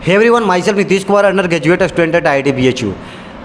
Hey everyone, myself Nitish Kumar, undergraduate student at IIT BHU।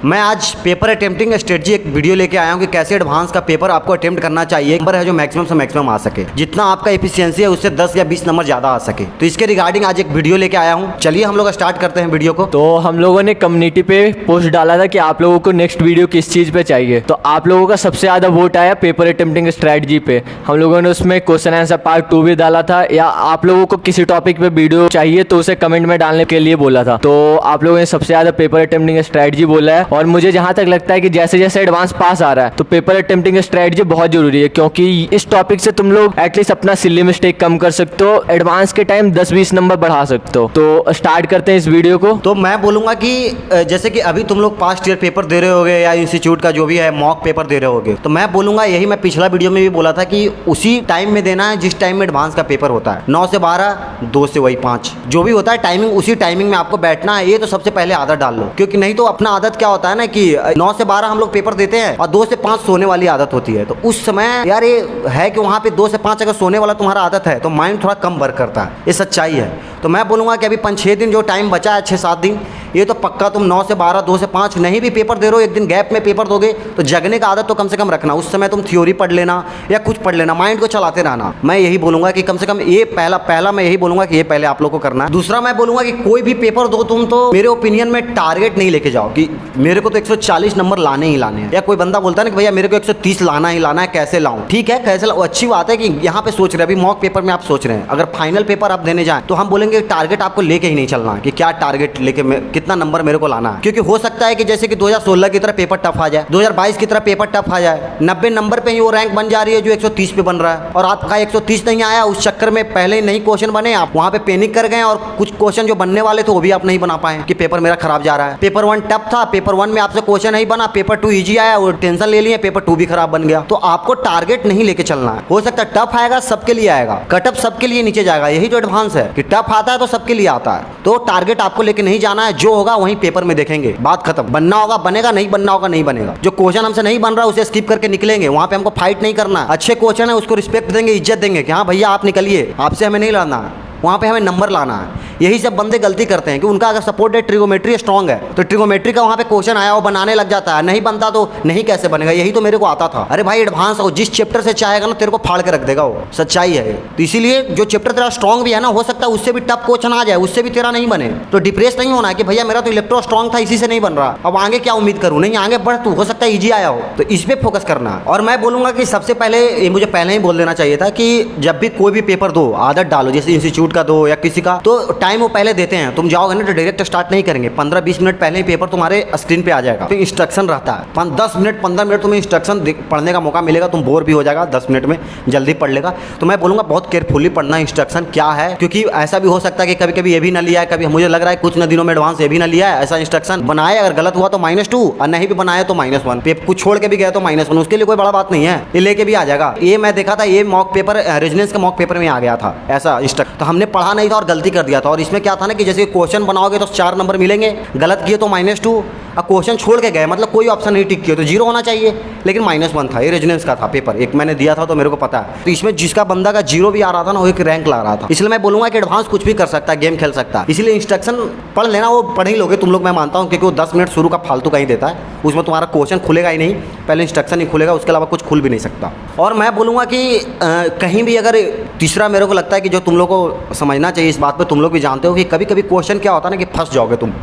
मैं आज paper attempting strategy एक video लेके आया हूँ कि कैसे एडवांस का पेपर आपको अटेम्प्ट करना चाहिए। नंबर है जो मैक्सिमम से मैक्सिमम आ सके, जितना आपका एफिशिएंसी है उससे 10 या 20 नंबर ज़्यादा आ सके। तो इसके रिगार्डिंग आज एक वीडियो लेके आया हूँ। चलिए हम लोग स्टार्ट करते हैं वीडियो को। तो हम लोगों ने कम्युनिटी पे पोस्ट डाला था कि आप लोगों को नेक्स्ट वीडियो किस चीज़ पे चाहिए। तो आप लोगों का सबसे ज़्यादा वोट आया पेपर अटेम्प्टिंग स्ट्रेटजी पे। हम लोगों ने उसमें क्वेश्चन आंसर पार्ट 2 भी डाला था, या आप लोगों को किसी टॉपिक पे वीडियो चाहिए तो उसे कमेंट में डालने के लिए बोला था। तो आप लोगों ने सबसे ज़्यादा पेपर अटेम्प्टिंग स्ट्रेटजी बोला है। और मुझे जहाँ तक लगता है कि जैसे जैसे एडवांस पास आ रहा है तो पेपर अटेम्प्टिंग स्ट्रेटजी बहुत जरूरी है, क्योंकि इस टॉपिक से तुम लोग एटलीस्ट अपना सिली मिस्टेक कम कर सकते हो, एडवांस के टाइम 10-20 नंबर बढ़ा सकते हो। तो स्टार्ट करते हैं इस वीडियो को। तो मैं बोलूँगा कि जैसे कि अभी तुम लोग पास्ट ईयर पेपर दे रहे होगे या इंस्टीट्यूट का जो भी है मॉक पेपर दे रहे होगे, तो मैं बोलूँगा यही मैं पिछला वीडियो में भी बोला था कि उसी टाइम में देना है जिस टाइम में एडवांस का पेपर होता है। 9 से 12, 2 से वही 5, जो भी होता है टाइमिंग, उसी टाइमिंग में आपको बैठना है। ये तो सबसे पहले आदत डाल लो, क्योंकि नहीं तो अपना आदत क्या होता है ना कि 9 से 12 हम लोग पेपर देते हैं और 2 से 5 सोने वाली आदत होती है। तो उस समय यार ये है कि वहाँ पे 2 से 5 अगर सोने वाला तुम्हारा आदत है तो माइंड थोड़ा कम वर्क करता है, ये सच्चाई है। तो मैं बोलूँगा कि अभी 5-6 दिन जो टाइम बचा है, 6-7 दिन, ये तो पक्का तुम 9 से 12, 2 से 5 नहीं भी पेपर दे रहे हो, एक दिन गैप में पेपर दोगे तो जगने का आदत तो कम से कम रखना। उस समय तुम थ्योरी पढ़ लेना या कुछ पढ़ लेना, माइंड को चलाते रहना। मैं यही बोलूँगा कि कम से कम ये पहला मैं यही बोलूँगा कि ये पहले आप लोग को करना है। दूसरा मैं बोलूँगा कि कोई भी पेपर दो तुम तो मेरे ओपिनियन में टारगेट नहीं लेके जाओ कि मेरे को तो 140 नंबर लाने ही लाने हैं। या कोई बंदा बोलता है ना कि भैया मेरे को 130 लाना ही लाना है, कैसे लाऊं? ठीक है, कैसे लाऊं? अच्छी बात है कि यहाँ पे सोच रहे हैं, अभी मॉक पेपर में आप सोच रहे हैं। अगर फाइनल पेपर आप देने जाएं तो हम बोलेंगे टारगेट आपको लेके ही नहीं चलना कि क्या टारगेट लेके कितना नंबर मेरे को लाना है। क्योंकि हो सकता है कि जैसे कि 2016 की तरह पेपर टफ आ जाए, 2022 की तरह पेपर टफ आ जाए, 90 नंबर पे ही वो रैंक बन जा रही है जो 130 पे बन रहा है, और आपका 130 नहीं आया। उस चक्कर में पहले ही नहीं क्वेश्चन बने, आप वहाँ पे पैनिक कर गए और कुछ क्वेश्चन जो बनने वाले थे वो भी आप नहीं बना पाए कि पेपर मेरा खराब जा रहा है। पेपर 1 टफ था, पेपर 1 में आपसे क्वेश्चन नहीं बना, पेपर 2 ईजी आया, वो टेंशन ले लिए, पेपर 2 भी खराब बन गया। तो आपको टारगेट नहीं लेके चलना है। हो सकता है टफ आएगा, सबके लिए आएगा, कटअप सबके लिए नीचे जाएगा। यही तो एडवांस है कि टफ आता है तो सबके लिए आता है। तो टारगेट आपको लेके नहीं जाना है, जो होगा वहीं पेपर में देखेंगे, बात खत्म। बनना होगा बनेगा, नहीं बनना होगा नहीं बनेगा। जो क्वेश्चन हमसे नहीं बन रहा उसे स्किप करके निकलेंगे, वहां पे हमको फाइट नहीं करना। अच्छे क्वेश्चन है उसको रिस्पेक्ट देंगे, इज्जत देंगे कि हाँ भैया आप निकलिए, आपसे हमें नहीं लड़ना है, वहाँ पे हमें नंबर लाना है। यही सब बंदे गलती करते हैं कि उनका अगर सपोर्ट है, ट्रिगोमेट्री स्ट्रॉन्ग है तो ट्रिगोमेट्री का वहाँ पे क्वेश्चन आया वो बनाने लग जाता है, नहीं बनता तो नहीं कैसे बनेगा। यही तो मेरे को आता था। अरे भाई एडवांस हो, जिस चैप्टर से चाहेगा ना तेरे को फाड़ के रख देगा, वो सच्चाई है। तो इसीलिए जो चैप्टर तेरा स्ट्रॉन्ग भी है ना, हो सकता है उससे भी टफ क्वेश्चन आ जाए, उससे भी तेरा नहीं बने। तो डिप्रेस नहीं होना है कि भैया मेरा तो इलेक्ट्रो स्ट्रॉन्ग था, इसी से नहीं बन रहा, अब आगे क्या उम्मीद करूँ? नहीं, आगे बढ़ तू, हो सकता है ईजी आया हो। तो इस पर फोकस करना है। और मैं बोलूँगा कि सबसे पहले ये मुझे पहले ही बोल देना चाहिए था कि जब भी कोई भी पेपर दो आदत डालो, जैसे इंस्टीट्यूट का दो या किसी का, तो टाइम वो पहले देते हैं। तुम जाओगे ना तो डायरेक्ट स्टार्ट नहीं करेंगे, 15-20 मिनट पहले ही पेपर तुम्हारे स्क्रीन पे आ जाएगा। तो इंस्ट्रक्शन रहता है 10 मिनट 15 मिनट तुम्हें इंस्ट्रक्शन पढ़ने का मौका मिलेगा, तुम बोर भी हो जाएगा, 10 मिनट में जल्दी पढ़ लेगा। तो मैं बोलूँगा बहुत केयरफुली पढ़ना इंस्ट्रक्शन क्या है, क्योंकि ऐसा भी हो सकता है कि कभी कभी ये भी ना लिया है, कभी मुझे लग रहा है कुछ दिनों में एडवांस ये भी ना लिया है। ऐसा इंस्ट्रक्शन बनाए, अगर गलत हुआ तो -2 और नहीं भी बनाया तो -1, कुछ छोड़ के भी गया तो -1, उसके लिए कोई बड़ा बात नहीं है, ये लेके भी आ जाएगा। ये मैं देखा था, ये मॉक पेपर रेजिडेंस का मॉक पेपर में आ गया था ऐसा इंस्ट्रक्शन। तो हमने पढ़ा नहीं था और गलती कर दिया था। और इसमें क्या था ना कि जैसे क्वेश्चन बनाओगे तो 4 नंबर मिलेंगे, गलत किए तो -2, और क्वेश्चन छोड़ के गए मतलब कोई ऑप्शन नहीं टिक किया तो 0 होना चाहिए, लेकिन -1 था। ये रेजिडेंस का था पेपर, एक मैंने दिया था तो मेरे को पता है। तो इसमें जिसका बंदा का 0 भी आ रहा था ना, वो एक रैंक ला रहा था। इसलिए मैं बोलूँगा कि एडवांस कुछ भी कर सकता है, गेम खेल सकता है। इसलिए इंस्ट्रक्शन पढ़ लेना, वो पढ़ ही लोगे तुम लोग, मैं मानता हूँ, क्योंकि वो 10 मिनट शुरू का फालतू का ही देता है। उसमें तुम्हारा क्वेश्चन खुलेगा ही नहीं, पहले इंस्ट्रक्शन ही खुलेगा, उसके अलावा कुछ खुल भी नहीं सकता। और मैं बोलूँगा कि कहीं भी अगर तीसरा मेरे को लगता है कि जो तुम लोग को समझना चाहिए इस बात पर, तुम लोग भी जानते हो कि कभी कभी क्वेश्चन क्या होता है ना कि फंस जाओगे, तुम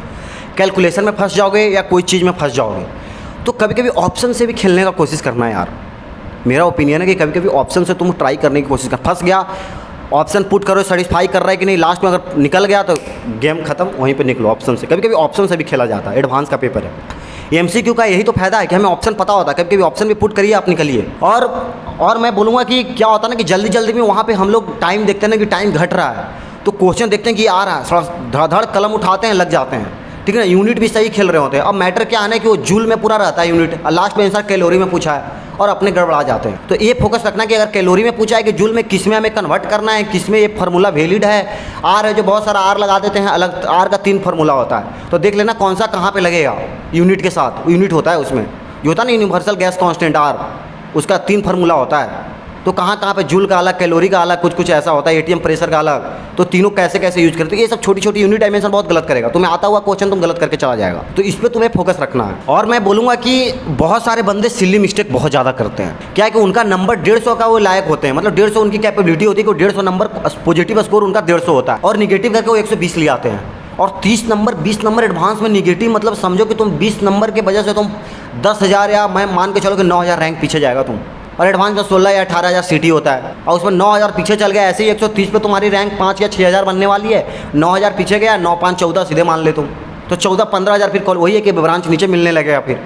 कैलकुलेशन में फंस जाओगे या कोई चीज़ में फंस जाओगे, तो कभी कभी ऑप्शन से भी खेलने का कोशिश करना है यार। मेरा ओपिनियन है कि कभी कभी ऑप्शन से तुम ट्राई करने की कोशिश कर, फंस गया ऑप्शन पुट करो, सेटिस्फाई कर रहा है कि नहीं, लास्ट में अगर निकल गया तो गेम खत्म, वहीं पे निकलो ऑप्शन से। कभी कभी ऑप्शन से भी खेला जाता है, एडवांस का पेपर है। MCQ का यही तो फायदा है कि हमें ऑप्शन पता होता है, कभी कभी ऑप्शन भी पुट करिए आप निकलिए। और मैं बोलूँगा कि क्या होता है ना कि जल्दी जल्दी में वहाँ पर हम लोग टाइम देखते हैं ना कि टाइम घट रहा है, तो क्वेश्चन देखते हैं कि आ रहा है, थोड़ा धड़ कलम उठाते हैं, लग जाते हैं, ठीक है ना। यूनिट भी सही खेल रहे होते हैं। अब मैटर क्या है ना कि वो जूल में पूरा रहता है यूनिट, लास्ट में आंसर कैलोरी में पूछा है और अपने गड़बड़ा जाते हैं। तो ये फोकस रखना कि अगर कैलोरी में पूछा है कि जूल में किस में हमें कन्वर्ट करना है, किस में ये फार्मूला वैलिड है। आर है जो बहुत सारा आर लगा देते हैं, अलग आर का 3 फार्मूला होता है, तो देख लेना कौन सा कहाँ पे लगेगा यूनिट के साथ। यूनिट होता है उसमें जो होता है ना यूनिवर्सल गैस कांस्टेंट आर, उसका 3 फार्मूला होता है, तो कहाँ कहाँ पे जूल का अलग, कैलोरी का अलग, कुछ कुछ ऐसा होता है, एटीएम प्रेशर का अलग, तो तीनों कैसे कैसे यूज करते हैं, ये सब छोटी छोटी यूनिट डायमेंशन बहुत गलत करेगा। तुम्हें आता हुआ क्वेश्चन तुम गलत करके चला जाएगा, तो इस पर तुम्हें फोकस रखना है। और मैं बोलूँगा कि बहुत सारे बंदे सिली मिस्टेक बहुत ज़्यादा करते हैं। क्या है कि उनका नंबर 150 का वो लायक होते हैं, मतलब 150 उनकी कैपेबिलिटी होती है कि 150 नंबर पॉजिटिव स्कोर उनका 150 होता है, और निगेटिव करके वो 120 ले आते हैं। और 30 नंबर 20 नंबर एडवांस में निगेटिव, मतलब समझो कि तुम 20 नंबर के वजह से तुम 10,000 या मैं मान के चलो कि 9,000 रैंक पीछे जाएगा तुम। और एडवांस में 16 या 18,000 सीटी होता है, और उसमें 9,000 पीछे चल गया, ऐसे ही 130 पे तुम्हारी रैंक 5 या 6,000 बनने वाली है, 9,000 पीछे गया, 9 5 14 सीधे मान ले तुम, तो 14-15,000 फिर वही है कि ब्रांच नीचे मिलने लगेगा फिर।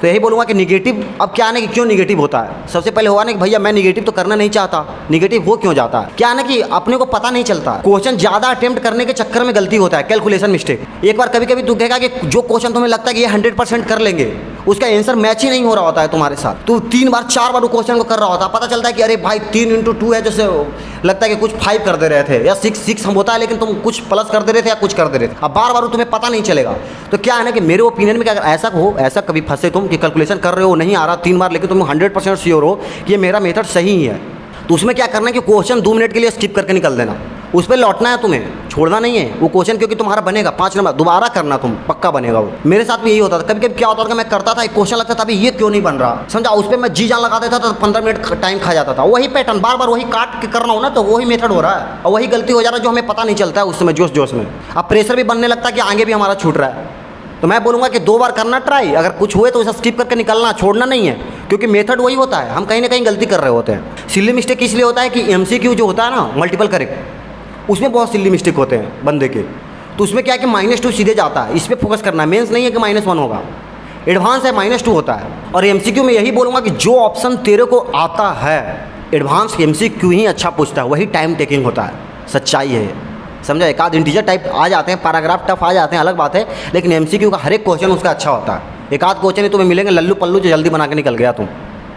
तो यही बोलूँगा कि निगेटिव, अब क्या है ना कि क्यों निगेटिव होता है, सबसे पहले हुआ ना कि भैया मैं निगेटिव तो करना नहीं चाहता, निगेटिव हो क्यों जाता है, क्या है ना कि अपने को पता नहीं चलता, क्वेश्चन ज़्यादा अटेम्प्ट करने के चक्कर में गलती होता है, कैलकुलेशन मिस्टेक। एक बार कभी कभी तू कहेगा कि जो क्वेश्चन तुम्हें लगता है कि ये 100% कर लेंगे, उसका आंसर मैच ही नहीं हो रहा होता है तुम्हारे साथ, तू 3 बार 4 बार वो क्वेश्चन को कर रहा होता है, पता चलता है कि अरे भाई 3 × 2 है, जैसे लगता है कि कुछ 5 कर दे रहे थे, या 6 हम होता है, लेकिन तुम कुछ प्लस कर दे रहे थे या कुछ कर दे रहे थे, अब बार बार तुम्हें पता नहीं चलेगा। तो क्या है ना कि मेरे ओपिनियन में, अगर ऐसा हो, ऐसा कभी फंसे तुम कि कैलकुलेशन कर रहे हो नहीं आ रहा 3 बार, लेकिन तुम 100% श्योर हो कि ये मेरा मेथड सही ही है, तो उसमें क्या करना है कि क्वेश्चन 2 मिनट के लिए स्किप करके निकल देना, उस पर लौटना है, तुम्हें छोड़ना नहीं है वो क्वेश्चन, क्योंकि तुम्हारा बनेगा 5 नंबर, दोबारा करना तुम, पक्का बनेगा वो। मेरे साथ भी यही होता था, कभी कभी क्या होता था कि मैं करता था, एक क्वेश्चन लगता था अभी ये क्यों नहीं बन रहा, समझा, उस पर मैं जी जान लगा देता था, तो 15 मिनट टाइम खा जाता था, वही पैटर्न बार बार वही काट के करना हो ना, तो वही मेथड हो रहा है, और वही गलती हो जा रहा है जो हमें पता नहीं चलता है उस समय जोश जोश में। अब प्रेशर भी बनने लगता है कि आगे भी हमारा छूट रहा है, तो मैं बोलूँगा कि 2 बार करना ट्राई, अगर कुछ हुए तो उसे स्किप करके निकलना, छोड़ना नहीं है, क्योंकि मेथड वही होता है, हम कहीं ना कहीं गलती कर रहे होते हैं। सिली मिस्टेक इसलिए होता है कि MCQ जो होता है ना, मल्टीपल करेक्ट, उसमें बहुत सिली मिस्टेक होते हैं बंदे के, तो उसमें क्या है कि -2 सीधे जाता है, इस पर फोकस करना है। मेंस नहीं है कि -1 होगा, एडवांस है -2 होता है। और MCQ में यही बोलूँगा कि जो ऑप्शन तेरे को आता है, एडवांस MCQ ही अच्छा पूछता है, वही टाइम टेकिंग होता है, सच्चाई है, समझा। एक आध इंटीजर टाइप आ जाते हैं, पैराग्राफ टफ आ जाते हैं, अलग बात है, लेकिन MCQ का हर एक क्वेश्चन उसका अच्छा होता है। एक आध क्वेश्चन ही तुम्हें मिलेंगे लल्लू पल्लू जो जल्दी बना के निकल गया तुम,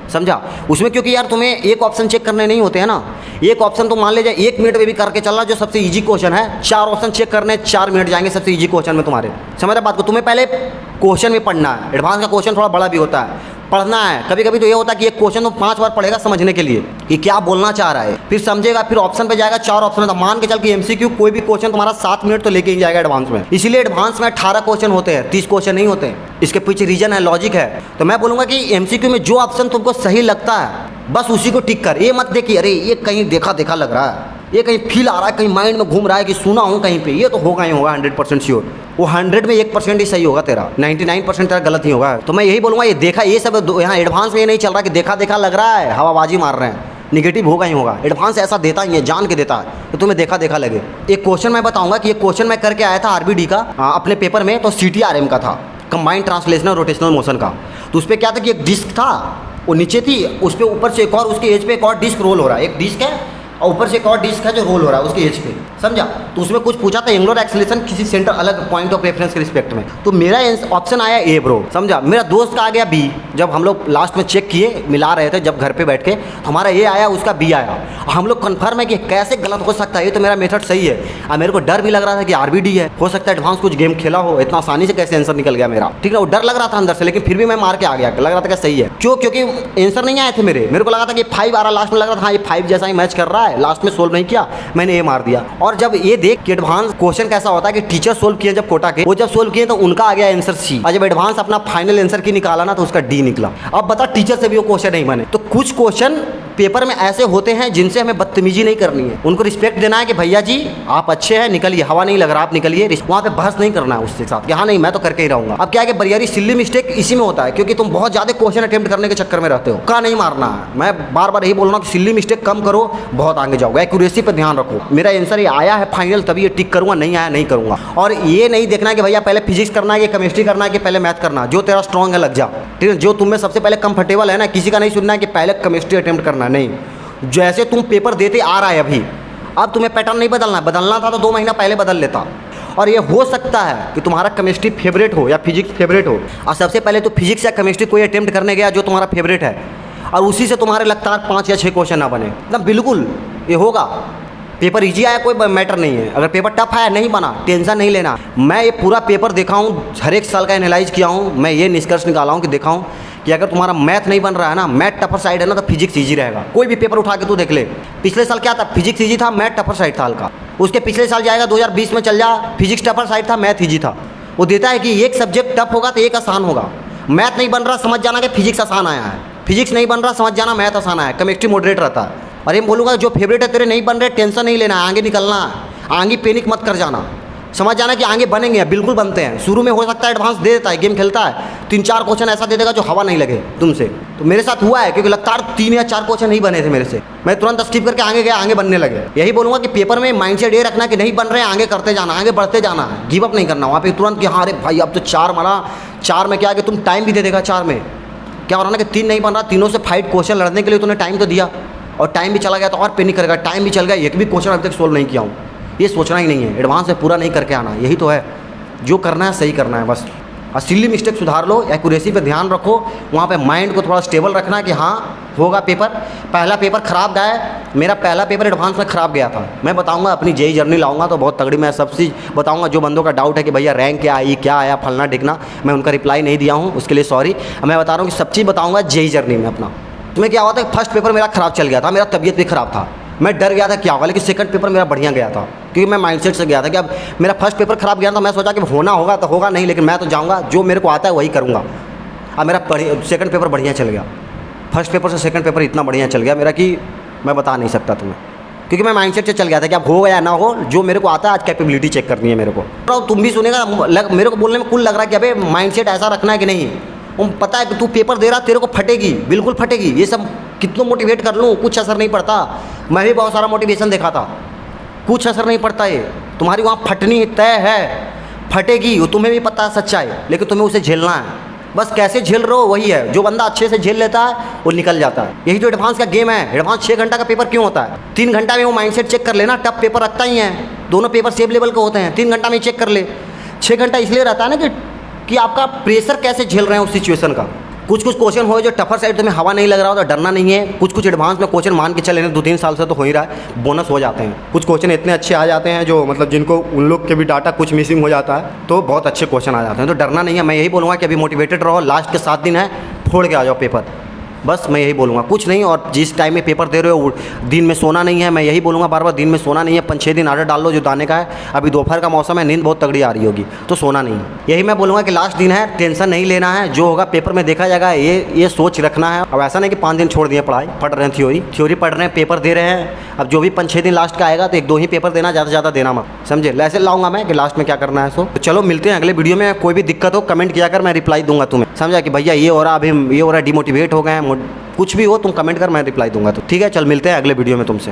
समझा उसमें, क्योंकि यार तुम्हें एक ऑप्शन चेक करने नहीं होते हैं ना, एक ऑप्शन तो मान लीजिए 1 मिनट में भी करके चल रहा जो सबसे इजी क्वेश्चन है, 4 ऑप्शन चेक करने 4 मिनट जाएंगे सबसे इजी क्वेश्चन में तुम्हारे, समझ रहे बात को। तुम्हें पहले क्वेश्चन में पढ़ना है, एडवांस का क्वेश्चन थोड़ा बड़ा भी होता है, पढ़ना है। कभी कभी तो ये होता है कि एक क्वेश्चन तो 5 बार पढ़ेगा समझने के लिए कि क्या बोलना चाह रहा है, फिर समझेगा, फिर ऑप्शन पे जाएगा, 4 ऑप्शन है, मान के चल कि MCQ कोई भी क्वेश्चन तुम्हारा 7 मिनट तो लेके ही जाएगा एडवांस में। इसीलिए एडवांस में 18 क्वेश्चन होते हैं, 30 क्वेश्चन नहीं होते, इसके पीछे रीजन है, लॉजिक है। तो मैं बोलूँगा कि MCQ में जो ऑप्शन तुमको सही लगता है बस उसी को टिक कर, ये मत देखिए अरे ये कहीं देखा देखा लग रहा है, ये कहीं फील आ रहा है, कहीं माइंड में घूम रहा है कि सुना हूँ कहीं पे, ये तो होगा ही होगा 100% श्योर, वो 100 में 1% ही सही होगा तेरा, 99% तेरा गलत ही होगा। तो मैं यही बोलूँगा ये देखा, ये सब यहाँ एडवांस में ये नहीं चल रहा कि देखा देखा लग रहा है, हवाबाजी मार रहे हैं, निगेटिव होगा ही होगा। एडवांस ऐसा देता ही है, जान के देता है तो तुम्हें देखा देखा लगे। एक क्वेश्चन मैं बताऊँगा कि ये क्वेश्चन मैं करके आया था RBD का अपने पेपर में, तो CTRM का था, कंबाइंड ट्रांसलेशनल रोटेशनल मोशन का। तो उस पर क्या था कि एक डिस्क था, वो नीचे थी, उस पर ऊपर से एक और उसके एज पे एक और डिस्क रोल हो रहा है, एक डिस्क है और ऊपर से एक और डिस्क है जो रोल हो रहा है उसके एज पे, समझा। तो उसमें कुछ पूछा था एंगुलर एक्सेलरेशन किसी सेंटर अलग पॉइंट ऑफ रेफरेंस के रिस्पेक्ट में, तो मेरा ऑप्शन आया A ब्रो, समझा। मेरा दोस्त का आ गया B, जब हम लोग लास्ट में चेक किए, मिला रहे थे जब घर पे बैठ के, हमारा A आया, उसका B आया, हम लोग कन्फर्म है कि कैसे गलत हो सकता है, ये तो मेरा मेथड सही है। अब मेरे को डर भी लग रहा था कि RBD है, हो सकता है एडवांस कुछ गेम खेला हो, इतना आसानी से कैसे आंसर निकल गया मेरा, ठीक है, वो डर लग रहा था अंदर से, लेकिन फिर भी मैं मार के आ गया, लग रहा था कि सही है। क्यों? क्योंकि आंसर नहीं आए थे मेरे को लगा था कि 5 आ रहा, लास्ट में लग रहा था हाँ ये 5 जैसा ही मैच कर रहा है, लास्ट में सोल्व नहीं किया, मैंने ये मार दिया। और जब ये देख कि एडवांस क्वेश्चन कैसा होता है कि टीचर सोल्व किए जब कोटा के, वो जब सोल्व किए तो उनका आ गया आंसर C, और जब एडवांस अपना फाइनल आंसर की निकाला ना तो उसका D निकला। अब बता टीचर से भी वो क्वेश्चन नहीं बने। तो कुछ क्वेश्चन पेपर में ऐसे होते हैं जिनसे हमें बदतमीजी नहीं करनी है, उनको रिस्पेक्ट देना है कि भैया जी आप अच्छे हैं, निकलिए, हवा नहीं लग रहा आप निकलिए, वहाँ पे बहस नहीं करना है उसके साथ कि हाँ नहीं मैं तो करके ही रहूंगा। अब क्या है कि बरियारी सिल्ली मिस्टेक इसी में होता है, क्योंकि तुम बहुत ज्यादा क्वेश्चन अटेम्प्ट करने के चक्कर में रहते हो, का नहीं मारना है। मैं बार बार यही बोल रहा हूँ कि सिल्ली मिस्टेक कम करो, बहुत आगे जाओगे, एक्यूरेसी पर ध्यान रखो। मेरा आंसर ये आया है फाइनल तभी ये टिक करूंगा, नहीं आया नहीं करूंगा। और ये नहीं देखना है कि भैया पहले फिजिक्स करना है कि केमिस्ट्री करना है कि पहले मैथ करना है, जो तेरा स्ट्रॉन्ग है लग जा, ठीक है। जो तुम्हें सबसे पहले कंफर्टेबल है ना, किसी का नहीं सुनना है कि पहले केमिस्ट्री अटेम्प्ट करना है, नहीं, जैसे तुम पेपर देते आ रहा है अभी, अब तुम्हें पैटर्न नहीं बदलना था तो 2 महीना पहले बदल लेता। और ये हो सकता है कि तुम्हारा केमिस्ट्री फेवरेट हो या फिजिक्स फेवरेट हो, और सबसे पहले तो फिजिक्स या केमिस्ट्री कोई अटेम्प्ट करने गया जो तुम्हारा फेवरेट है, और उसी से तुम्हारे लगातार 5 या 6 क्वेश्चन ना बने, मतलब बिल्कुल ये होगा। पेपर इजी आया कोई मैटर नहीं है, अगर पेपर टफ आया नहीं बना टेंशन नहीं लेना। मैं ये पूरा पेपर देखा हूँ, हर एक साल का एनालाइज किया हूँ, मैं ये निष्कर्ष निकाला हूँ कि देखा हूँ कि अगर तुम्हारा मैथ नहीं बन रहा है ना, मैथ टफर साइड है ना, तो फिजिक्स ईजी रहेगा। कोई भी पेपर उठा के तू देख ले, पिछले साल क्या था, फिजिक्स ईजी था, मैथ टफर साइड था हल्का। उसके पिछले साल जाएगा 2020 में चल जा, फिजिक्स टफर साइड था, मैथ ईजी था। वो देता है कि एक सब्जेक्ट टफ होगा तो एक आसान होगा। मैथ नहीं बन रहा, समझ जाना कि फिजिक्स आसान आया है। फिजिक्स नहीं बन रहा, समझ जाना मैथ आसान आया है। केमिस्ट्री मॉडरेट रहता है। और ये बोलूँगा जो फेवरेट है तेरे नहीं बन रहे, टेंशन नहीं लेना है, आगे निकलना है, आगे पैनिक मत कर जाना। समझ जाना कि आगे बनेंगे, बिल्कुल बनते हैं। शुरू में हो सकता है एडवांस दे देता है, गेम खेलता है 3-4 क्वेश्चन ऐसा दे देगा जो हवा नहीं लगे तुमसे। तो मेरे साथ हुआ है, क्योंकि लगातार 3 या 4 क्वेश्चन नहीं बने थे मेरे से, मैं तुरंत स्किप करके आगे गया, आगे बनने लगे। यही बोलूँगा कि पेपर में माइंडसेट ये रखना कि नहीं बन रहे हैं, आगे करते जाना, आगे बढ़ते जाना है, गिव अप नहीं करना। वहाँ पे तुरंत कि हाँ अरे भाई अब तो 4 मारा, 4 में क्या कि तुम टाइम भी दे देगा। 4 में क्या हो रहा ना कि 3 नहीं बन रहा, तीनों से फाइट क्वेश्चन लड़ने के लिए तूने टाइम तो दिया, और टाइम भी चला गया तो और पैनिक करेगा। टाइम भी चल गया, एक भी क्वेश्चन अभी तक सोल्व नहीं किया हूँ, ये सोचना ही नहीं है, एडवांस में पूरा नहीं करके आना। यही तो है, जो करना है सही करना है बस। और सिली मिस्टेक सुधार लो, एक्यूरेसी पे ध्यान रखो, वहाँ पे माइंड को थोड़ा स्टेबल रखना है कि हाँ होगा पेपर। पहला पेपर ख़राब गया है, मेरा पहला पेपर एडवांस में ख़राब गया था। मैं बताऊंगा, अपनी जेई जर्नी लाऊंगा तो बहुत तगड़ी मैं सब चीज़ बताऊंगा। जो बंदों का डाउट है कि भैया रैंक क्या आई, क्या आया, फलना ढिकना, मैं उनका रिप्लाई नहीं दिया हूँ, उसके लिए सॉरी। मैं बता रहा हूँ कि सब चीज़ बताऊँगा जेई जर्नी में अपना। तुम्हें क्या हुआ था, फर्स्ट पेपर मेरा ख़राब चल गया था, मेरा तबीयत भी ख़राब था, मैं डर गया था क्या होगा। लेकिन सेकंड पेपर मेरा बढ़िया गया था, क्योंकि मैं माइंडसेट से गया था कि अब मेरा फर्स्ट पेपर खराब गया था, मैं सोचा कि होना होगा तो होगा, नहीं लेकिन मैं तो जाऊंगा, जो मेरे को आता है वही करूंगा। अब मेरा सेकंड पेपर बढ़िया चल गया, फर्स्ट पेपर से सेकंड पेपर इतना बढ़िया चल गया मेरा कि मैं बता नहीं सकता तुम्हें, क्योंकि मैं माइंडसेट से चल गया था कि अब हो या ना हो, जो मेरे को आता है आज कैपेबिलिटी चेक करनी है मेरे को। तो तुम भी सुनेगा, मेरे को बोलने में कुल लग रहा है कि अबे माइंडसेट ऐसा रखना है कि नहीं। पता है कि तू पेपर दे रहा, तेरे को फटेगी, बिल्कुल फटेगी। ये सब कितना मोटिवेट कर लूँ, कुछ असर नहीं पड़ता। मैं भी बहुत सारा मोटिवेशन देखा था, कुछ असर नहीं पड़ता। ये तुम्हारी वहाँ फटनी तय है, फटेगी, वो तुम्हें भी पता है सच्चाई, लेकिन तुम्हें उसे झेलना है। बस कैसे झेल रहे हो वही है, जो बंदा अच्छे से झेल लेता है वो निकल जाता है। यही तो एडवांस का गेम है। एडवांस 6 घंटा का पेपर क्यों होता है? 3 घंटा में वो माइंडसेट चेक कर लेना, टफ पेपर रखता ही है, दोनों पेपर सेम लेवल के होते हैं, 3 घंटा में चेक कर ले। 6 घंटा इसलिए रहता है ना कि आपका प्रेशर कैसे झेल रहे हैं उस सिचुएशन का। कुछ टफर हो जो टफर साइड तुम्हें हवा नहीं लग रहा हो तो डरना नहीं है। कुछ एडवांस में क्वेश्चन मान के चले 2-3 साल से तो हो ही रहा है, बोनस हो जाते हैं। कुछ क्वेश्चन इतने अच्छे आ जाते हैं जो मतलब जिनको उन लोग के भी डाटा कुछ मिसिंग हो जाता है, तो बहुत अच्छे क्वेश्चन आ जाते हैं। तो डरना नहीं है। मैं यही बोलूँगा कि अभी मोटिवेटेड रहो, लास्ट के 7 दिन है, फोड़ के आ जाओ पेपर, बस मैं यही बोलूँगा, कुछ नहीं। और जिस टाइम में पेपर दे रहे हो दिन में सोना नहीं है, मैं यही बोलूँगा बार बार, दिन में सोना नहीं है। 5-6 दिन आर्डर डाल लो जो दाने का है। अभी दोपहर का मौसम है, नींद बहुत तगड़ी आ रही होगी, तो सोना नहीं। यही मैं बोलूँगा कि लास्ट दिन है, टेंशन नहीं लेना है, जो होगा पेपर में देखा जाएगा, ये सोच रखना है। अब ऐसा नहीं कि 5 दिन छोड़ दिए पढ़ाई, पढ़ रहे हैं थ्योरी पढ़ रहे हैं, पेपर दे रहे हैं। अब जो भी 5-6 दिन लास्ट का आएगा तो 1-2 ही पेपर देना, ज़्यादा से ज़्यादा देना मत, समझे। ऐसे लाऊंगा मैं कि लास्ट में क्या करना है। सो तो चलो मिलते हैं अगले वीडियो में। कोई भी दिक्कत हो कमेंट किया कर, मैं रिप्लाई दूंगा तुम्हें, समझा कि भैया ये हो रहा, अभी ये हो रहा, डिमोटिवेट हो गए हैं, कुछ भी हो तुम कमेंट कर, मैं रिप्लाई दूंगा। तो ठीक है, चल मिलते हैं अगले वीडियो में तुमसे।